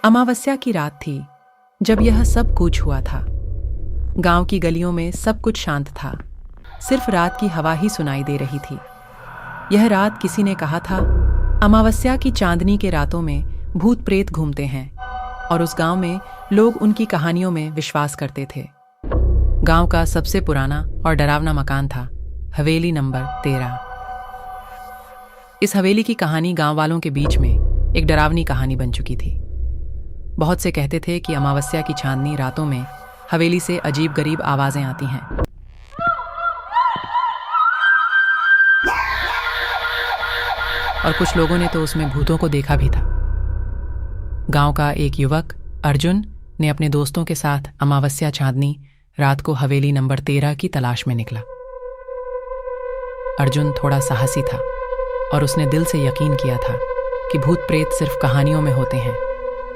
अमावस्या की रात थी जब यह सब कुछ हुआ था। गांव की गलियों में सब कुछ शांत था, सिर्फ रात की हवा ही सुनाई दे रही थी। यह रात किसी ने कहा था, अमावस्या की चांदनी के रातों में भूत प्रेत घूमते हैं, और उस गांव में लोग उनकी कहानियों में विश्वास करते थे। गांव का सबसे पुराना और डरावना मकान था हवेली नंबर 13। इस हवेली की कहानी गांव वालों के बीच में एक डरावनी कहानी बन चुकी थी। बहुत से कहते थे कि अमावस्या की चांदनी रातों में हवेली से अजीब गरीब आवाजें आती हैं। और कुछ लोगों ने तो उसमें भूतों को देखा भी था। गांव का एक युवक अर्जुन ने अपने दोस्तों के साथ अमावस्या चांदनी रात को हवेली नंबर 13 की तलाश में निकला। अर्जुन थोड़ा साहसी था और उसने दिल से यकीन किया था कि भूत प्रेत सिर्फ कहानियों में होते हैं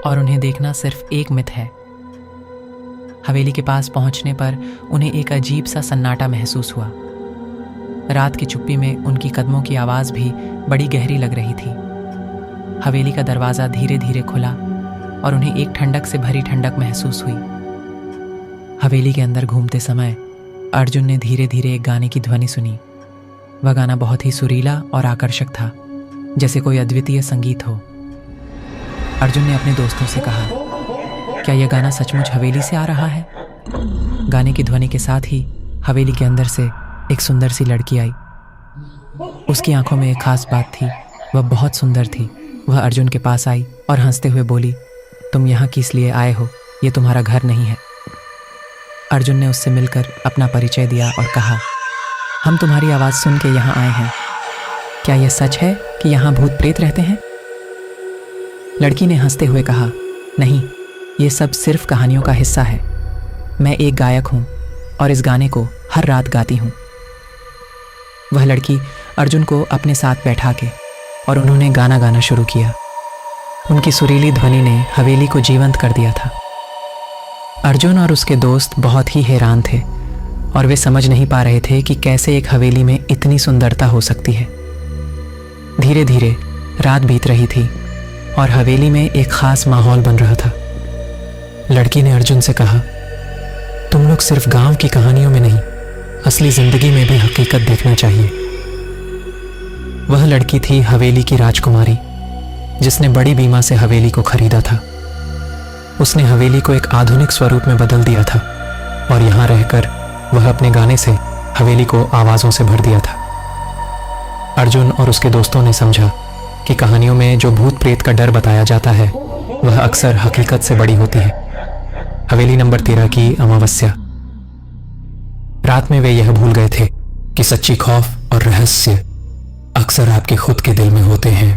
और उन्हें देखना सिर्फ एक मिथ है। हवेली के पास पहुंचने पर उन्हें एक अजीब सा सन्नाटा महसूस हुआ। रात की चुप्पी में उनकी कदमों की आवाज भी बड़ी गहरी लग रही थी। हवेली का दरवाजा धीरे धीरे खुला और उन्हें एक ठंडक से भरी ठंडक महसूस हुई। हवेली के अंदर घूमते समय अर्जुन ने धीरे धीरे एक गाने की ध्वनि सुनी। वह गाना बहुत ही सुरीला और आकर्षक था, जैसे कोई अद्वितीय संगीत हो। अर्जुन ने अपने दोस्तों से कहा, क्या यह गाना सचमुच हवेली से आ रहा है? गाने की ध्वनि के साथ ही हवेली के अंदर से एक सुंदर सी लड़की आई। उसकी आंखों में एक खास बात थी, वह बहुत सुंदर थी। वह अर्जुन के पास आई और हंसते हुए बोली, तुम यहाँ किस लिए आए हो? ये तुम्हारा घर नहीं है। अर्जुन ने उससे मिलकर अपना परिचय दिया और कहा, हम तुम्हारी आवाज़ सुन के यहाँ आए हैं। क्या यह सच है कि यहाँ भूत प्रेत रहते हैं? लड़की ने हंसते हुए कहा, नहीं, ये सब सिर्फ कहानियों का हिस्सा है। मैं एक गायक हूँ और इस गाने को हर रात गाती हूँ। वह लड़की अर्जुन को अपने साथ बैठा के और उन्होंने गाना गाना शुरू किया। उनकी सुरीली ध्वनि ने हवेली को जीवंत कर दिया था। अर्जुन और उसके दोस्त बहुत ही हैरान थे और वे समझ नहीं पा रहे थे कि कैसे एक हवेली में इतनी सुंदरता हो सकती है। धीरे धीरे रात बीत रही थी और हवेली में एक खास माहौल बन रहा था। लड़की ने अर्जुन से कहा, तुम लोग सिर्फ गांव की कहानियों में नहीं, असली जिंदगी में भी हकीकत देखना चाहिए। वह लड़की थी हवेली की राजकुमारी, जिसने बड़ी बीमा से हवेली को खरीदा था। उसने हवेली को एक आधुनिक स्वरूप में बदल दिया था और यहाँ रहकर वह अपने गाने से हवेली को आवाज़ों से भर दिया था। अर्जुन और उसके दोस्तों ने समझा कि कहानियों में जो भूत प्रेत का डर बताया जाता है वह अक्सर हकीकत से बड़ी होती है। हवेली नंबर 13 की अमावस्या रात में वे यह भूल गए थे कि सच्ची खौफ और रहस्य अक्सर आपके खुद के दिल में होते हैं।